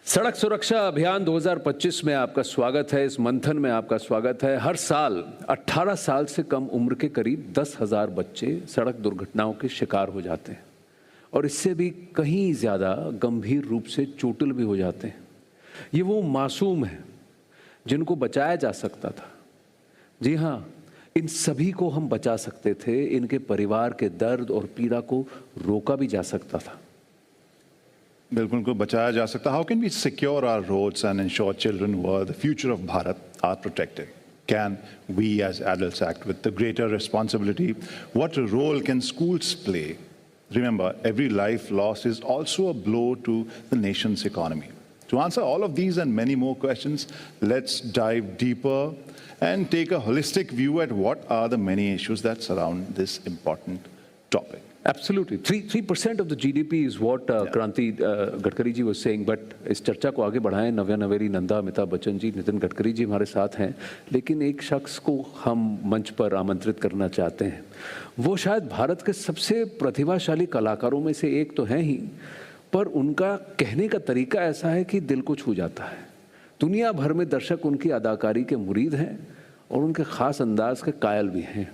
सड़क सुरक्षा अभियान 2025 में आपका स्वागत है। इस मंथन में आपका स्वागत है। हर साल 18 साल से कम उम्र के करीब 10,000 बच्चे सड़क दुर्घटनाओं के शिकार हो जाते हैं और इससे भी कहीं ज़्यादा गंभीर रूप से चोटिल भी हो जाते हैं। ये वो मासूम हैं जिनको बचाया जा सकता था। जी हाँ, इन सभी को हम बचा सकते थे। इनके परिवार के दर्द और पीड़ा को रोका भी जा सकता था। बिल्कुल को बचाया जा सकता. How can we secure our roads and ensure children who are the future of Bharat are protected? Can we as adults act with the greater responsibility? What role can schools play? Remember, every life lost is also a blow to the nation's economy. To answer all of these and many more questions, let's dive deeper and take a holistic view at what are the many issues that surround this important topic. Absolutely. 3% of the GDP is what Kranti Gadkari ji was saying. But इस चर्चा को आगे बढ़ाएं. नव्या नवेरी, नंदा, अमिताभ बच्चन जी, नितिन गडकरी जी हमारे साथ हैं. लेकिन एक शख्स को हम मंच पर आमंत्रित करना चाहते हैं. वो शायद भारत के सबसे प्रतिभाशाली कलाकारों में से एक तो हैं ही, पर उनका कहने का तरीका ऐसा है कि दिल को छू जाता है. दुनिया भर में दर्शक उनकी अदाकारी के मुरीद हैं और उनके खास अंदाज के कायल भी हैं.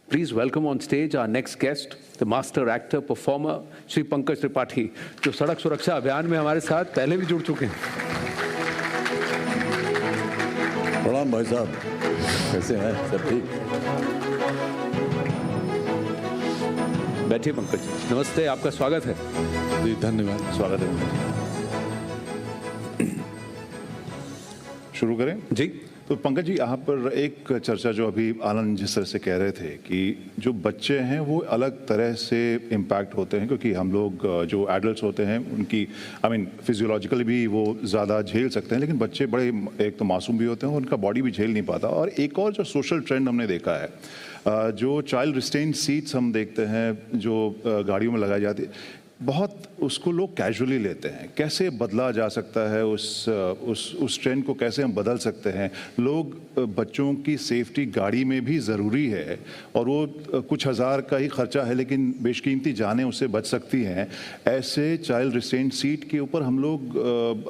Please welcome on stage our next guest, the master actor, performer, Shri Pankaj Tripathi, जो सड़क सुरक्षा अभियान में हमारे साथ पहले भी जुड़ चुके हैं. प्रणाम भाई साहब, कैसे हैं? सब ठीक? बैठिए पंकज जी. नमस्ते, आपका स्वागत है. जी धन्यवाद. स्वागत है. शुरू करें जी. तो पंकज जी, यहाँ पर एक चर्चा जो अभी आनंद जिस तरह से कह रहे थे कि जो बच्चे हैं वो अलग तरह से इम्पैक्ट होते हैं, क्योंकि हम लोग जो एडल्ट्स होते हैं उनकी फिजियोलॉजिकली भी वो ज़्यादा झेल सकते हैं, लेकिन बच्चे बड़े एक तो मासूम भी होते हैं और उनका बॉडी भी झेल नहीं पाता. और एक और जो सोशल ट्रेंड हमने देखा है, जो चाइल्ड रिस्ट्रेंट सीट्स हम देखते हैं जो गाड़ियों में लगाई जाती है, बहुत उसको लोग कैजुअली लेते हैं. कैसे बदला जा सकता है उस ट्रेंड को, कैसे हम बदल सकते हैं? लोग बच्चों की सेफ्टी गाड़ी में भी ज़रूरी है और वो कुछ हज़ार का ही खर्चा है, लेकिन बेशकीमती जानें उससे बच सकती हैं. ऐसे चाइल्ड रिस्ट्रेंट सीट के ऊपर हम लोग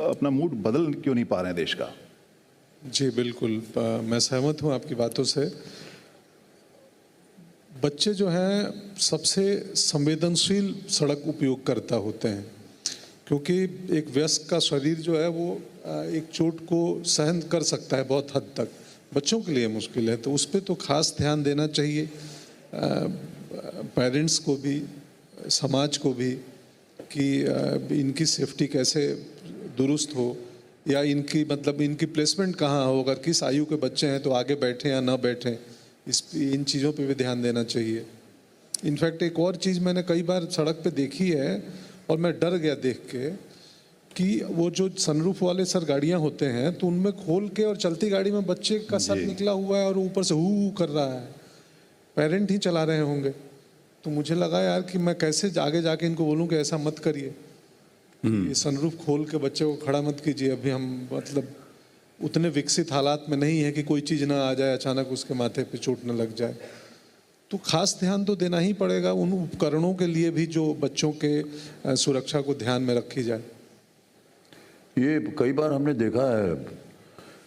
अपना मूड बदल क्यों नहीं पा रहे हैं देश का? जी बिल्कुल, मैं सहमत हूँ आपकी बातों से. बच्चे जो हैं सबसे संवेदनशील सड़क उपयोगकर्ता होते हैं, क्योंकि एक वयस्क का शरीर जो है वो एक चोट को सहन कर सकता है बहुत हद तक. बच्चों के लिए मुश्किल है, तो उस पर तो खास ध्यान देना चाहिए पेरेंट्स को भी, समाज को भी, कि इनकी सेफ्टी कैसे दुरुस्त हो, या इनकी प्लेसमेंट कहाँ हो. अगर किस आयु के बच्चे हैं तो आगे बैठें या ना बैठें, इन चीज़ों पे भी ध्यान देना चाहिए. इनफैक्ट एक और चीज़ मैंने कई बार सड़क पे देखी है और मैं डर गया देख के, कि वो जो सनरूफ वाले सर गाड़ियाँ होते हैं तो उनमें खोल के और चलती गाड़ी में बच्चे का सर निकला हुआ है और ऊपर से हू कर रहा है. पेरेंट ही चला रहे होंगे. तो मुझे लगा यार कि मैं कैसे आगे जाके इनको बोलूँ कि ऐसा मत करिए, ये सनरूफ खोल के बच्चे को खड़ा मत कीजिए. अभी हम उतने विकसित हालात में नहीं है कि कोई चीज़ ना आ जाए अचानक उसके माथे पे चोट न लग जाए. तो खास ध्यान तो देना ही पड़ेगा उन उपकरणों के लिए भी जो बच्चों के सुरक्षा को ध्यान में रखी जाए. ये कई बार हमने देखा है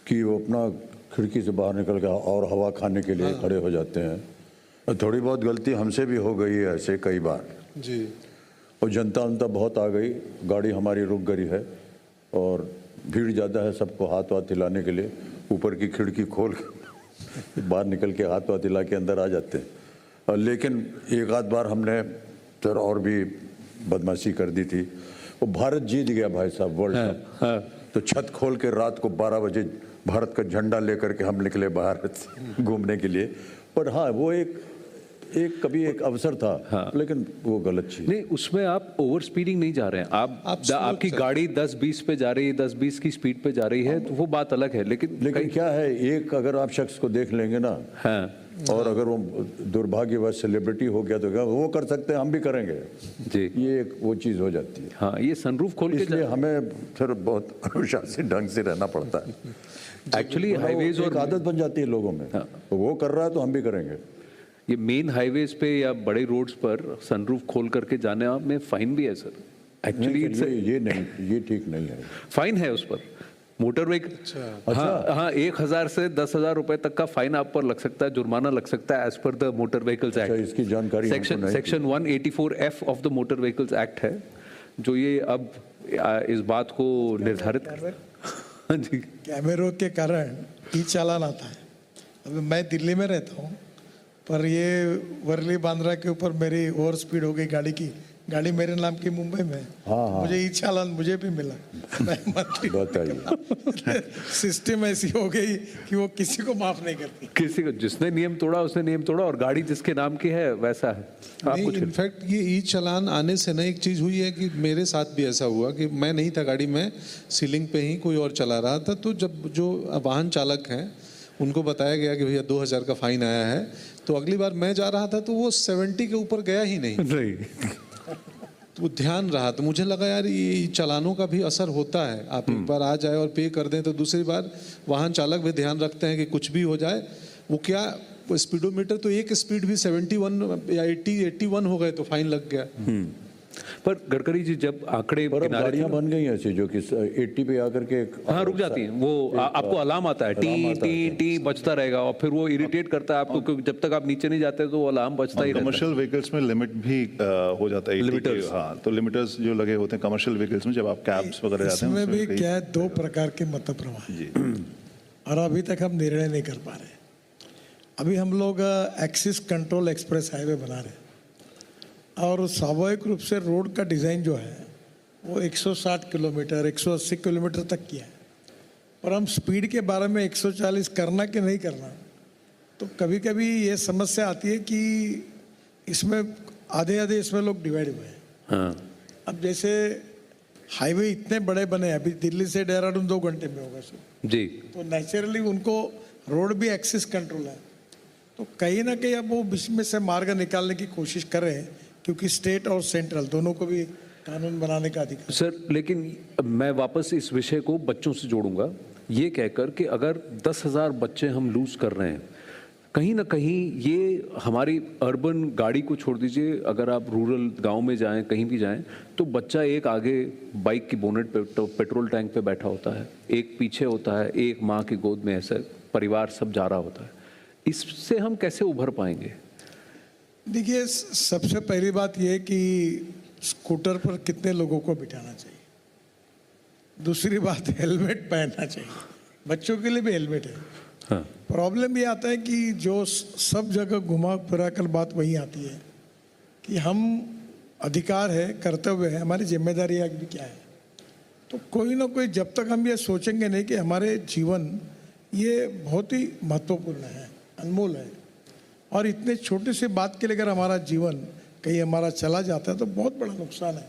कि वो अपना खिड़की से बाहर निकल के और हवा खाने के लिए खड़े हो जाते हैं. थोड़ी बहुत गलती हमसे भी हो गई है ऐसे कई बार जी. और जनता बहुत आ गई, गाड़ी हमारी रुक गई है और भीड़ ज़्यादा है, सबको हाथ वाथ हिलाने के लिए ऊपर की खिड़की खोल के बाहर निकल के हाथ वाथ हिला के अंदर आ जाते हैं. लेकिन एक आध बार हमने फिर और भी बदमाशी कर दी थी. वो भारत जीत गया भाई साहब वर्ल्ड कप. तो छत खोल के रात को 12 बजे भारत का झंडा लेकर के हम निकले बाहर घूमने के लिए. पर हाँ, वो कभी एक अवसर था. हाँ. लेकिन वो गलत चीज नहीं, उसमें आप ओवर स्पीडिंग नहीं जा रहे हैं. आपकी गाड़ी 10-20 पे जा रही है, 10-20 की स्पीड पे जा रही है, तो वो बात अलग है. लेकिन क्या है, एक अगर आप शख्स को देख लेंगे ना, और अगर वो दुर्भाग्यवश सेलिब्रिटी हो गया तो क्या वो कर सकते हैं, हम भी करेंगे जी. ये एक वो चीज़ हो जाती है. हाँ, ये सनरूफ खोल के इसलिए हमें फिर बहुत अनुशासित ढंग से रहना पड़ता है. एक्चुअली हाईवेज और आदत बन जाती है लोगों में. तो वो कर रहा है तो हम भी करेंगे. ये मेन हाईवेज पे या बड़े रोड्स पर सनरूफ खोल करके जाने में फाइन भी है सर. एक्चुअली ये ठीक नहीं है। फाइन है उस पर मोटर व्हीकल। हाँ 1,000 से 10,000 रुपए तक का फाइन आप पर लग सकता है, जुर्माना लग सकता है as per the motor vehicles act. इसकी जानकारी section 184F of the motor vehicles act है जो ये अब इस बात को निर्धारित हाँ जी। कैमरों के कारण ई चालान आता है। अभी मैं दिल्ली में रहता हूँ, पर ये वर्ली बांद्रा के ऊपर मेरी ओवर स्पीड हो गई गाड़ी मेरे नाम की मुंबई में। मुझे ई चालान मुझे भी मिला। मैं मंत्री बताइए सिस्टम ऐसी हो गई कि वो किसी को माफ नहीं करती। किसी को जिसने नियम तोड़ा उसने नियम तोड़ा, और गाड़ी जिसके नाम की है वैसा है। आप कुछ इनफैक्ट ये ई चालान आने से ना एक चीज हुई है कि मेरे साथ भी ऐसा हुआ कि मैं नहीं था गाड़ी में, सीलिंग पे ही कोई और चला रहा था, तो जब जो वाहन चालक हैं उनको बताया गया कि भैया 2,000 का फाइन आया है, तो अगली बार मैं जा रहा था तो वो 70 के ऊपर गया ही नहीं। तो ध्यान रहा, तो मुझे लगा यार ये चालानों का भी असर होता है। आप एक बार आ जाए और पे कर दें तो दूसरी बार वाहन चालक भी ध्यान रखते हैं कि कुछ भी हो जाए। वो क्या स्पीडोमीटर तो एक स्पीड भी 71 या 81 हो गए तो फाइन लग गया। पर गडकरी जी जब आंकड़े पर अब गाड़ियां बन गई ऐसी जो कि 80 पे आकर के हाँ रुक जाती हैं, वो आपको अलार्म आता है, टी टी टी बजता रहेगा और फिर वो इरिटेट करता है आपको, क्योंकि जब तक आप नीचे नहीं जाते तो वो अलार्म बजता ही रहता है। कमर्शियल व्हीकल्स में लिमिट भी हो जाता है, लिमिटर्स। हाँ, तो लिमिटर्स जो लगे होते हैं कमर्शियल व्हीकल्स में, जब आप कैब्स वगैरह जाते हैं इसमें भी उसमें क्या है, 2 प्रकार के मत प्रवाह हैं और अभी तक हम निर्णय नहीं कर पा रहे। अभी हम लोग एक्सिस कंट्रोल एक्सप्रेस हाईवे बना रहे हैं और स्वाभाविक रूप से रोड का डिज़ाइन जो है वो 160 किलोमीटर 180 किलोमीटर तक किया है, पर हम स्पीड के बारे में 140 करना कि नहीं करना, तो कभी कभी ये समस्या आती है कि इसमें आधे आधे इसमें लोग डिवाइड हुए हैं। हाँ। अब जैसे हाईवे इतने बड़े बने, अभी दिल्ली से देहरादून 2 घंटे में होगा सर जी, तो नेचुरली उनको रोड भी एक्सिस कंट्रोल है, तो कहीं ना कहीं अब वो बीच में से मार्ग निकालने की कोशिश कर रहे हैं, क्योंकि स्टेट और सेंट्रल दोनों को भी कानून बनाने का अधिकार। सर लेकिन मैं वापस इस विषय को बच्चों से जोड़ूंगा, ये कहकर कि अगर 10,000 बच्चे हम लूज कर रहे हैं, कहीं ना कहीं ये हमारी अर्बन गाड़ी को छोड़ दीजिए, अगर आप रूरल गांव में जाएं कहीं भी जाएं तो बच्चा एक आगे बाइक की बोनेट पे पेट्रोल टैंक पे बैठा होता है, एक पीछे होता है, एक माँ की गोद में, ऐसा परिवार सब जा रहा होता है। इससे हम कैसे उभर पाएंगे? देखिए, सबसे पहली बात यह कि स्कूटर पर कितने लोगों को बिठाना चाहिए, दूसरी बात हेलमेट पहनना चाहिए, बच्चों के लिए भी हेलमेट है। हाँ। प्रॉब्लम ये आता है कि जो सब जगह घुमा फिरा कर बात वही आती है कि हम अधिकार है, कर्तव्य है, हमारी जिम्मेदारी भी क्या है। तो कोई ना कोई, जब तक हम ये सोचेंगे नहीं कि हमारे जीवन ये बहुत ही महत्वपूर्ण है, अनमोल है, और इतने छोटे से बात के लिए अगर हमारा जीवन कहीं हमारा चला जाता है तो बहुत बड़ा नुकसान है।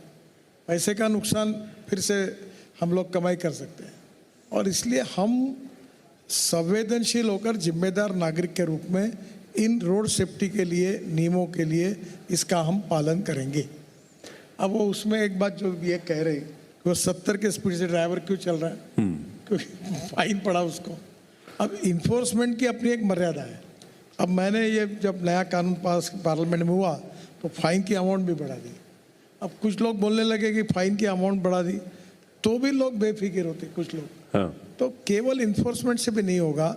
पैसे का नुकसान फिर से हम लोग कमाई कर सकते हैं, और इसलिए हम संवेदनशील होकर जिम्मेदार नागरिक के रूप में इन रोड सेफ्टी के लिए, नियमों के लिए इसका हम पालन करेंगे। अब वो उसमें एक बात जो ये कह रहे कि वो 70 के स्पीड से ड्राइवर क्यों चल रहा है, क्योंकि फाइन पड़ा उसको। अब इन्फोर्समेंट की अपनी एक मर्यादा है। अब मैंने ये जब नया कानून पास पार्लियामेंट में हुआ तो फाइन की अमाउंट भी बढ़ा दी। अब कुछ लोग बोलने लगे कि फाइन की अमाउंट बढ़ा दी तो भी लोग बेफिक्र होते कुछ लोग। हाँ। तो केवल इन्फोर्समेंट से भी नहीं होगा,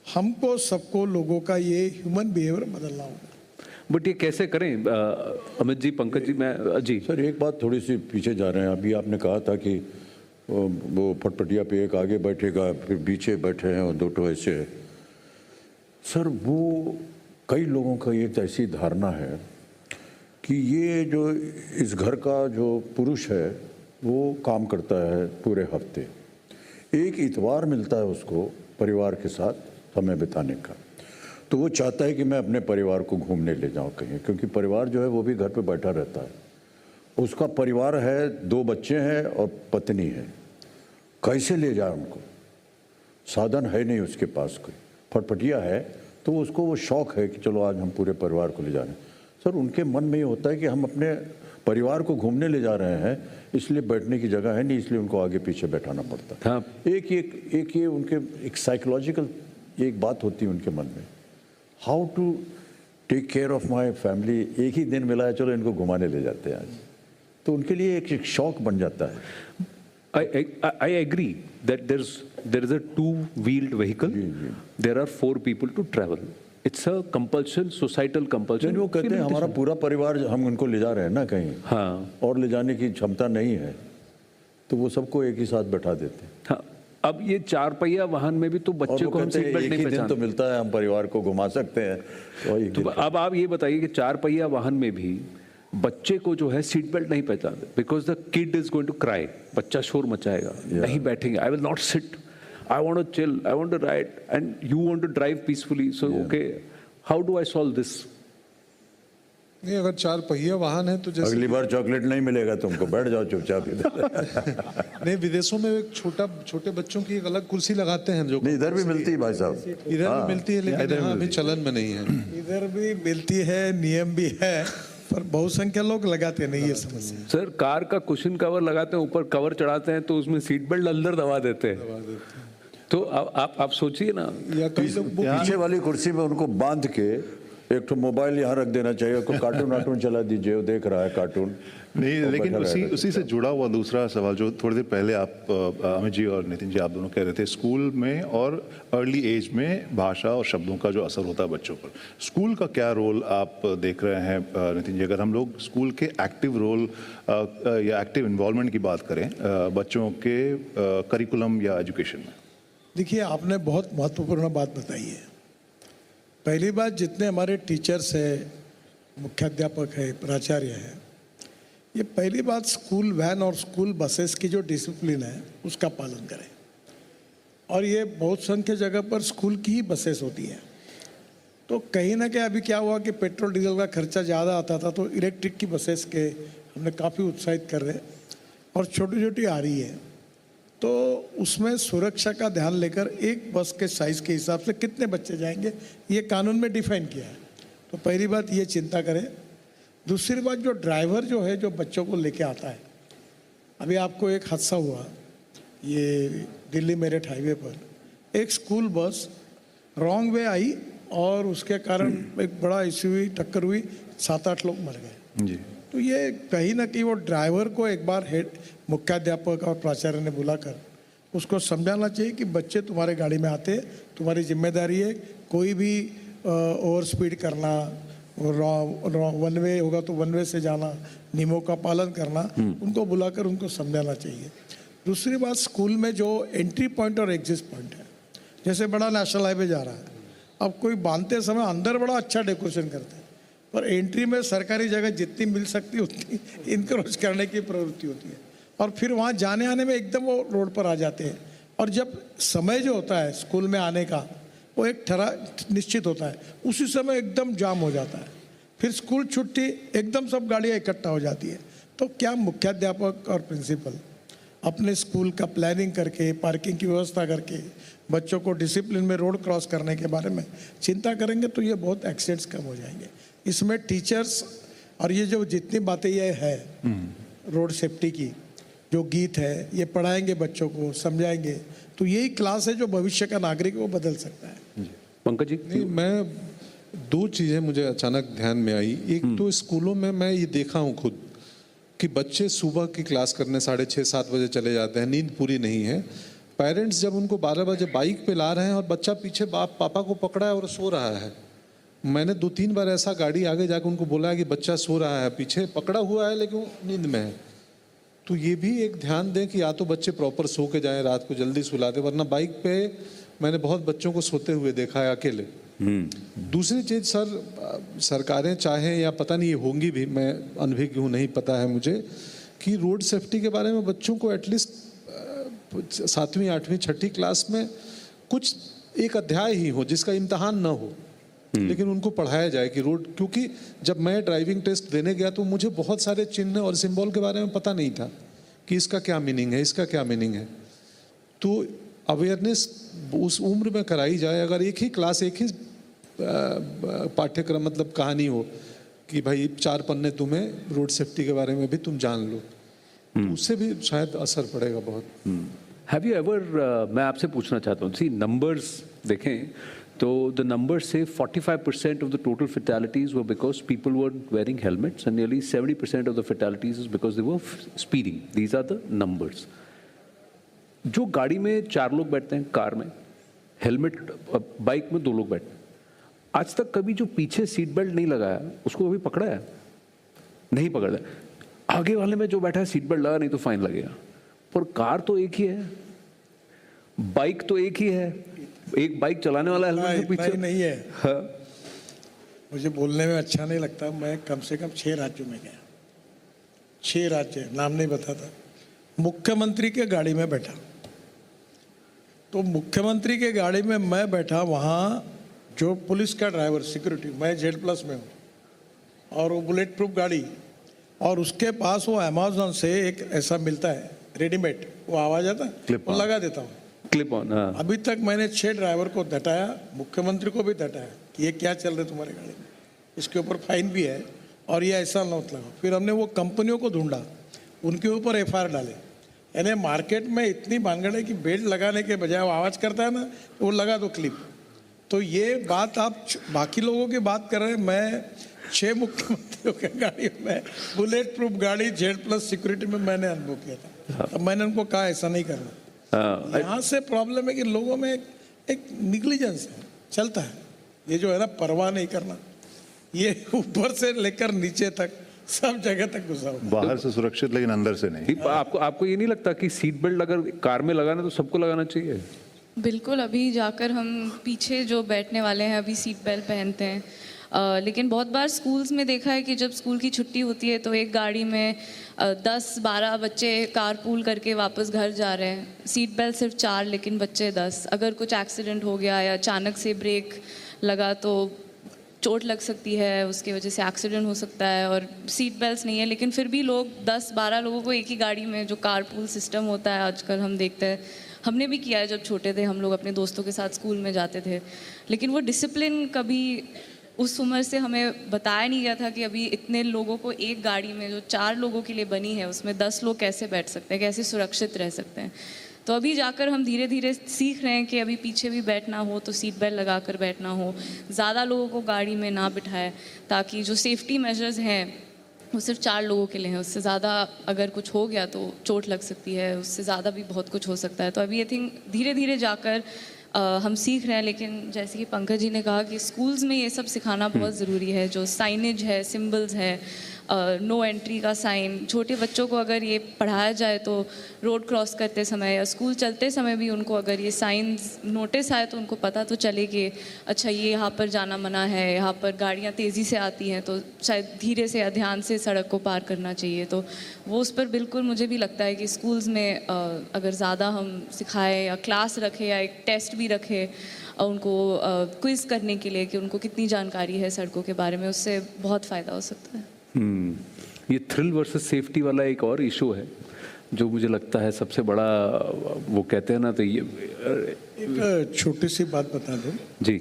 हमको सबको लोगों का ये ह्यूमन बिहेवियर बदलना होगा। बट ये कैसे करें अमित जी, पंकज जी? मैं जी सर एक बात थोड़ी सी पीछे जा रहे हैं। अभी आपने कहा था कि वो फटफटिया पे एक आगे बैठेगा, फिर पीछे बैठे हैं और 2 तो ऐसे है। सर वो कई लोगों का ये ऐसी धारणा है कि ये जो इस घर का जो पुरुष है वो काम करता है पूरे हफ्ते, एक इतवार मिलता है उसको परिवार के साथ समय बिताने का, तो वो चाहता है कि मैं अपने परिवार को घूमने ले जाऊं कहीं, क्योंकि परिवार जो है वो भी घर पे बैठा रहता है। उसका परिवार है, 2 बच्चे हैं और पत्नी है, कैसे ले जाए उनको? साधन है नहीं उसके पास, कोई फटफटिया है तो उसको वो शौक है कि चलो आज हम पूरे परिवार को ले जा रहे हैं। सर उनके मन में ये होता है कि हम अपने परिवार को घूमने ले जा रहे हैं, इसलिए बैठने की जगह है नहीं, इसलिए उनको आगे पीछे बैठाना पड़ता है। हाँ। एक ये उनके एक साइकोलॉजिकल एक बात होती है उनके मन में, how to take care of my family. एक ही दिन मिला है, चलो इनको घुमाने ले जाते हैं आज। तो तो उनके लिए एक शौक बन जाता है। I agree that there is a two-wheeled vehicle. There are 4 people to travel. It's a compulsion, societal compulsion. वो कहते हैं हमारा पूरा परिवार हम उनको ले जा रहे हैं ना कहीं, हाँ, और ले जाने की क्षमता नहीं है, तो वो सबको एक ही साथ बैठा देते हैं। हाँ। अब ये 4 पहिया वाहन में भी तो और बच्चे वो को हम कहते हैं सीट बेल्ट एक नहीं ही दिन तो पहचानते। मिलता है, हम परिवार को घुमा सकते हैं। तो अब आप ये बताइए कि 4 पहिया वाहन में भी बच्चे को जो है सीट बेल्ट नहीं पहचानते, because the kid is going to cry, बच्चा शोर मचाएगा, नहीं बैठेंगे, I will not sit, I want to chill, I want to ride and you want to drive peacefully, so okay how do I solve this? नहीं, अगर 4 पहिया वाहन है तो जैसे अगली बार चॉकलेट नहीं मिलेगा तुमको, बैठ जाओ चुपचाप इधर। नहीं, विदेशों में एक छोटे बच्चों की एक अलग कुर्सी लगाते हैं जो नहीं, इधर भी मिलती है भाई साहब। इधर भी मिलती है, लेकिन यहाँ अभी चलन में नहीं है। इधर भी मिलती है, नियम भी है, पर बहुसंख्या लोग लगाते नहीं, ये समस्या। सर कार का कुशन कवर लगाते हैं, ऊपर कवर चढ़ाते हैं तो उसमें सीट बेल्ट अंदर दबा देते हैं। तो आप सोचिए ना, या कई लोग पीछे वाली कुर्सी में उनको बांध के एक तो मोबाइल यहाँ रख देना चाहिए, को कार्टून चला दीजिए, वो देख रहा है कार्टून। नहीं, वो लेकिन बैठा रहेगा। उसी से जुड़ा हुआ दूसरा सवाल जो थोड़ी देर पहले आप अमित जी और नितिन जी आप दोनों कह रहे थे, स्कूल में और अर्ली एज में भाषा और शब्दों का जो असर होता है बच्चों पर, स्कूल का क्या रोल आप देख रहे हैं नितिन जी? अगर हम लोग स्कूल के एक्टिव रोल या एक्टिव इन्वॉल्वमेंट की बात करें बच्चों के करिकुलम या एजुकेशन में। देखिए, आपने बहुत महत्वपूर्ण बात बताई है। पहली बात, जितने हमारे टीचर्स हैं, मुख्याध्यापक है, प्राचार्य है, ये पहली बात स्कूल वैन और स्कूल बसेस की जो डिसिप्लिन है उसका पालन करें। और ये बहुत संख्य जगह पर स्कूल की ही बसेस होती हैं, तो कहीं ना कहीं अभी क्या हुआ कि पेट्रोल डीजल का खर्चा ज़्यादा आता था, तो इलेक्ट्रिक की बसेस के हमने काफ़ी उत्साहित कर रहे हैं और छोटी छोटी आ रही है, तो उसमें सुरक्षा का ध्यान लेकर एक बस के साइज़ के हिसाब से कितने बच्चे जाएंगे ये कानून में डिफाइन किया है। तो पहली बात ये चिंता करें। दूसरी बात, जो ड्राइवर जो है जो बच्चों को लेके आता है, अभी आपको एक हादसा हुआ ये दिल्ली मेरठ हाईवे पर, एक स्कूल बस रॉन्ग वे आई और उसके कारण एक बड़ा इश्यू हुई, टक्कर हुई, 7-8 लोग मर गए। जी, तो ये कहीं ना कहीं वो ड्राइवर को एक बार हेड मुख्याध्यापक और प्राचार्य ने बुलाकर उसको समझाना चाहिए कि बच्चे तुम्हारे गाड़ी में आते, तुम्हारी जिम्मेदारी है, कोई भी ओवर स्पीड करना, वन वे होगा तो वन वे से जाना, नियमों का पालन करना, उनको बुलाकर उनको समझाना चाहिए। दूसरी बात, स्कूल में जो एंट्री पॉइंट और एग्जिट पॉइंट है, जैसे बड़ा नेशनल हाईवे जा रहा है, अब कोई बांधते समय अंदर बड़ा अच्छा डेकोरेशन करते हैं, पर एंट्री में सरकारी जगह जितनी मिल सकती है उतनी इनक्रोच करने की प्रवृत्ति होती है, और फिर वहाँ जाने आने में एकदम वो रोड पर आ जाते हैं। और जब समय जो होता है स्कूल में आने का वो एक निश्चित होता है, उसी समय एकदम जाम हो जाता है, फिर स्कूल छुट्टी, एकदम सब गाड़ियाँ इकट्ठा हो जाती है। तो क्या मुख्याध्यापक और प्रिंसिपल अपने स्कूल का प्लानिंग करके, पार्किंग की व्यवस्था करके, बच्चों को डिसिप्लिन में रोड क्रॉस करने के बारे में चिंता करेंगे तो ये बहुत एक्सीडेंट्स कम हो जाएंगे। इसमें टीचर्स और ये जो जितनी बातें ये है रोड सेफ्टी की, जो गीत है, ये पढ़ाएंगे बच्चों को, समझाएंगे, तो यही क्लास है जो भविष्य का नागरिक वो बदल सकता है। पंकज जी? नहीं, मैं 2 चीज़ें मुझे अचानक ध्यान में आई। एक तो स्कूलों में मैं ये देखा हूँ खुद कि बच्चे सुबह की क्लास करने 6:30-7 बजे चले जाते हैं, नींद पूरी नहीं है। पेरेंट्स जब उनको 12 बजे बाइक पे ला रहे हैं और बच्चा पीछे पापा को पकड़ा है और सो रहा है, मैंने 2-3 बार ऐसा गाड़ी आगे जाकर उनको बोला है कि बच्चा सो रहा है, पीछे पकड़ा हुआ है लेकिन वो नींद में है। तो ये भी एक ध्यान दें कि या तो बच्चे प्रॉपर सो के जाएं, रात को जल्दी सुला दें, वरना बाइक पे मैंने बहुत बच्चों को सोते हुए देखा है अकेले। दूसरी चीज़ सर, सरकारें चाहें या पता नहीं होंगी भी, मैं अनभिज्ञ हूँ, नहीं पता है मुझे, कि रोड सेफ्टी के बारे में बच्चों को एटलीस्ट 7वीं 8वीं 6ठी क्लास में कुछ एक अध्याय ही हो जिसका इम्तहान ना हो, लेकिन उनको पढ़ाया जाए कि रोड, क्योंकि जब मैं ड्राइविंग टेस्ट देने गया तो मुझे बहुत सारे चिन्ह और सिंबल के बारे में पता नहीं था कि इसका क्या मीनिंग है, इसका क्या मीनिंग है। तो अवेयरनेस उस उम्र में कराई जाए। अगर एक ही क्लास, एक ही पाठ्यक्रम, मतलब कहानी हो कि भाई 4 पन्ने तुम्हें रोड सेफ्टी के बारे में भी तुम जान लो, तो उससे भी शायद असर पड़ेगा बहुत। हैव यू एवर, मैं आपसे पूछना चाहता हूँ, सी नंबर्स देखें So the numbers say 45% of the total fatalities were because people were wearing helmets, and nearly 70% of the fatalities is because they were speeding. These are the numbers. जो गाड़ी में 4 लोग बैठते हैं, कार में, हेलमेट, बाइक में 2 लोग बैठते हैं, आज तक कभी जो पीछे सीट बेल्ट नहीं लगाया उसको कभी पकड़ा है? नहीं पकड़ा है। आगे वाले में जो बैठा है सीट बेल्ट लगा, नहीं तो फाइन लगेगा। पर कार तो एक ही है, बाइक तो एक ही है, एक बाइक चलाने वाला हेलमेट के पीछे नहीं है। हाँ। मुझे बोलने में अच्छा नहीं लगता, मैं कम से कम 6 राज्यों में गया, 6 राज्य, नाम नहीं बताता। मुख्यमंत्री के गाड़ी में बैठा, तो मुख्यमंत्री के गाड़ी में मैं बैठा, वहाँ जो पुलिस का ड्राइवर, सिक्योरिटी, मैं Z+ में हूँ, और वो बुलेट प्रूफ गाड़ी, और उसके पास वो अमेज़न से एक ऐसा मिलता है रेडीमेड, वो आवाज आता है, वो लगा देता हूँ, क्लिप ऑन। हाँ। अभी तक मैंने 6 ड्राइवर को डटाया, मुख्यमंत्री को भी डटाया कि ये क्या चल रहा है तुम्हारे गाड़ी में, इसके ऊपर फाइन भी है और ये ऐसा नोट लगाओ। फिर हमने वो कंपनियों को ढूंढा, उनके ऊपर FIR डाले। यानी मार्केट में इतनी भांगड़ है कि बेल्ट लगाने के बजाय वो आवाज़ करता है ना, तो वो लगा दो क्लिप। तो ये बात आप बाकी लोगों की बात कर रहे हैं, मैं 6 मुख्यमंत्रियों के गाड़ी में, बुलेट प्रूफ गाड़ी, Z+ सिक्योरिटी में मैंने अनुभव किया था। अब मैंने उनको कहा ऐसा नहीं करना। यहाँ से प्रॉब्लम है कि लोगों में एक निग्लिजेंस है, चलता है, ये जो है ना परवाह नहीं करना, ये ऊपर से लेकर नीचे तक सब जगह तक घुसा हुआ। बाहर से सुरक्षित लेकिन अंदर से नहीं। आपको ये नहीं लगता कि सीट बेल्ट अगर कार में लगाना तो सबको लगाना चाहिए? बिल्कुल, अभी जाकर हम पीछे जो बैठने वाले हैं अभी सीट बेल्ट पहनते हैं, लेकिन बहुत बार स्कूल्स में देखा है कि जब स्कूल की छुट्टी होती है तो एक गाड़ी में 10-12 बच्चे कारपूल करके वापस घर जा रहे हैं, सीट बेल्ट सिर्फ 4 लेकिन बच्चे 10। अगर कुछ एक्सीडेंट हो गया या अचानक से ब्रेक लगा तो चोट लग सकती है, उसकी वजह से एक्सीडेंट हो सकता है, और सीट बेल्ट नहीं है, लेकिन फिर भी लोग 10-12 लोगों को एक ही गाड़ी में, जो कारपूल सिस्टम होता है आजकल हम देखते हैं, हमने भी किया है जब छोटे थे, हम लोग अपने दोस्तों के साथ स्कूल में जाते थे, लेकिन वो डिसिप्लिन कभी उस उम्र से हमें बताया नहीं गया था कि अभी इतने लोगों को एक गाड़ी में जो 4 लोगों के लिए बनी है उसमें 10 लोग कैसे बैठ सकते हैं, कैसे सुरक्षित रह सकते हैं। तो अभी जाकर हम धीरे धीरे सीख रहे हैं कि अभी पीछे भी बैठना हो तो सीट बेल्ट लगा कर बैठना हो, ज़्यादा लोगों को गाड़ी में ना बिठाए, ताकि जो सेफ्टी मेजर्स हैं वो सिर्फ 4 लोगों के लिए हैं, उससे ज़्यादा अगर कुछ हो गया तो चोट लग सकती है, उससे ज़्यादा भी बहुत कुछ हो सकता है। तो अभी आई थिंक धीरे धीरे जाकर हम सीख रहे हैं, लेकिन जैसे कि पंकज जी ने कहा कि स्कूल्स में ये सब सिखाना बहुत ज़रूरी है, जो साइनेज है, सिंबल्स है, नो एंट्री का साइन, छोटे बच्चों को अगर ये पढ़ाया जाए तो रोड क्रॉस करते समय या स्कूल चलते समय भी उनको अगर ये साइंस नोटिस आए तो उनको पता तो चले कि अच्छा ये यहाँ पर जाना मना है, यहाँ पर गाड़ियाँ तेज़ी से आती हैं तो शायद धीरे से या ध्यान से सड़क को पार करना चाहिए। तो वो उस पर बिल्कुल मुझे भी लगता है कि स्कूल्स में अगर ज़्यादा हम सिखाएं या क्लास रखें या एक टेस्ट भी रखें उनको क्विज़ करने के लिए कि उनको कितनी जानकारी है सड़कों के बारे में, उससे बहुत फ़ायदा हो सकता है। ये थ्रिल वर्सेस सेफ्टी वाला एक और इशू है जो मुझे लगता है सबसे बड़ा, वो कहते हैं ना, तो ये एक छोटी सी बात बता दूं जी।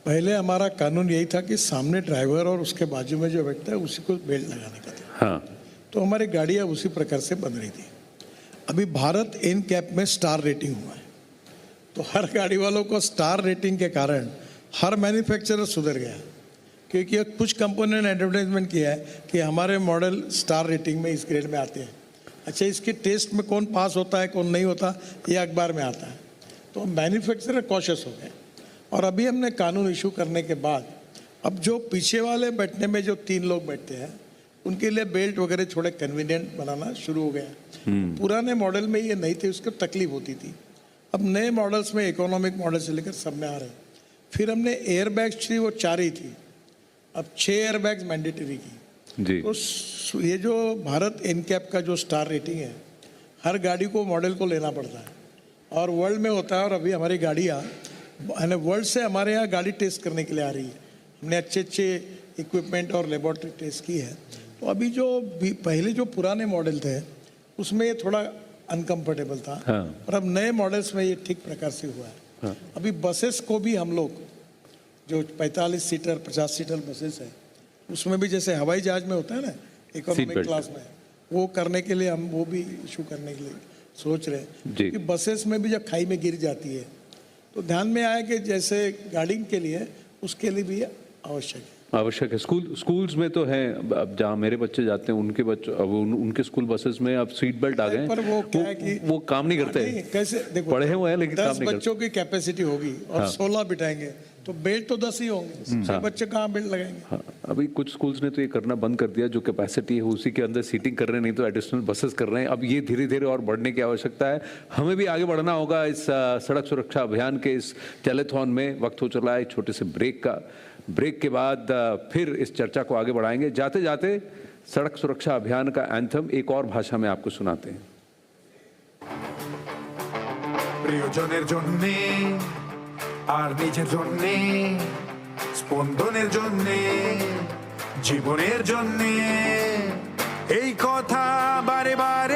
पहले हमारा कानून यही था कि सामने ड्राइवर और उसके बाजू में जो बैठता है उसी को बेल्ट लगाने का था। हाँ, तो हमारी गाड़ियाँ उसी प्रकार से बन रही थी। अभी भारत NCAP में स्टार रेटिंग हुआ है, तो हर गाड़ी वालों को स्टार रेटिंग के कारण हर मैन्युफैक्चरर सुधर गया, क्योंकि कुछ कंपनी ने एडवर्टाइजमेंट किया है कि हमारे मॉडल स्टार रेटिंग में इस ग्रेड में आते हैं। अच्छा, इसके टेस्ट में कौन पास होता है कौन नहीं होता ये अखबार में आता है, तो मैन्युफैक्चरर कॉशियस हो गए। और अभी हमने कानून इशू करने के बाद अब जो पीछे वाले बैठने में जो 3 लोग बैठते हैं उनके लिए बेल्ट वगैरह थोड़े कन्वीनियंट बनाना शुरू हो गया। पुराने मॉडल में ये नहीं थे, उसको तकलीफ होती थी। अब नए मॉडल्स में इकोनॉमिक मॉडल से लेकर सब में आ रहे हैं। फिर हमने एयर बैग्स थी वो 4 ही थी, अब 6 एयर बैग्स मैंडेटरी की जी। तो ये जो भारत NCAP का जो स्टार रेटिंग है, हर गाड़ी को मॉडल को लेना पड़ता है और वर्ल्ड में होता है। और अभी हमारी गाड़ियाँ वर्ल्ड से हमारे यहाँ गाड़ी टेस्ट करने के लिए आ रही है। हमने अच्छे इक्विपमेंट और लेबोरेटरी टेस्ट की है। तो अभी जो पहले जो पुराने मॉडल थे उसमें ये थोड़ा अनकंफर्टेबल था। हाँ। और अब नए मॉडल्स में ये ठीक प्रकार से हुआ है। हाँ। अभी बसेस को भी हम लोग जो 45 सीटर 50 सीटर बसेस है उसमें भी जैसे हवाई जहाज में होता है ना इकोनॉमिक belt। क्लास में, वो करने के लिए हम वो भी इशू करने के लिए सोच रहे हैं जी। कि बसेस में भी जब खाई में गिर जाती है तो ध्यान में आया कि जैसे गार्डिंग के लिए उसके लिए भी आवश्यक है। आवश्यक है। स्कूल्स में तो है, अब जहाँ मेरे बच्चे जाते हैं उनके बच्चे, अब उनके स्कूल बसेस में अब सीट बेल्ट आ गए हैं। पर वो क्या है कि वो काम नहीं करते। नहीं, कैसे देखो, पढ़े हुए हैं लेकिन काम 10 नहीं करते। बच्चों की कैपेसिटी होगी और 16 बिठाएंगे तो बेल्ट तो 10 ही होंगे, 6 बच्चे कहाँ बेल्ट लगाएंगे। हाँ, अभी कुछ स्कूल्स ने तो ये करना बंद कर दिया, जो कैपेसिटी है उसी के अंदर सीटिंग कर रहे हैं, नहीं तो एडिशनल बसेस कर रहे हैं। अब ये धीरे धीरे और बढ़ने की आवश्यकता है। हमें भी आगे बढ़ना होगा इस सड़क सुरक्षा अभियान के इस टेलीथॉन में। वक्त हो चला है छोटे से ब्रेक का। ब्रेक के बाद फिर इस चर्चा को आगे बढ़ाएंगे। जाते जाते सड़क सुरक्षा अभियान का एंथम एक और भाषा में आपको सुनाते हैं। প্রিয়জনের জন্যে আর নিজের জন্যে, স্পন্দনের জন্যে, জীবনের জন্যে, এই কথা বারে বারে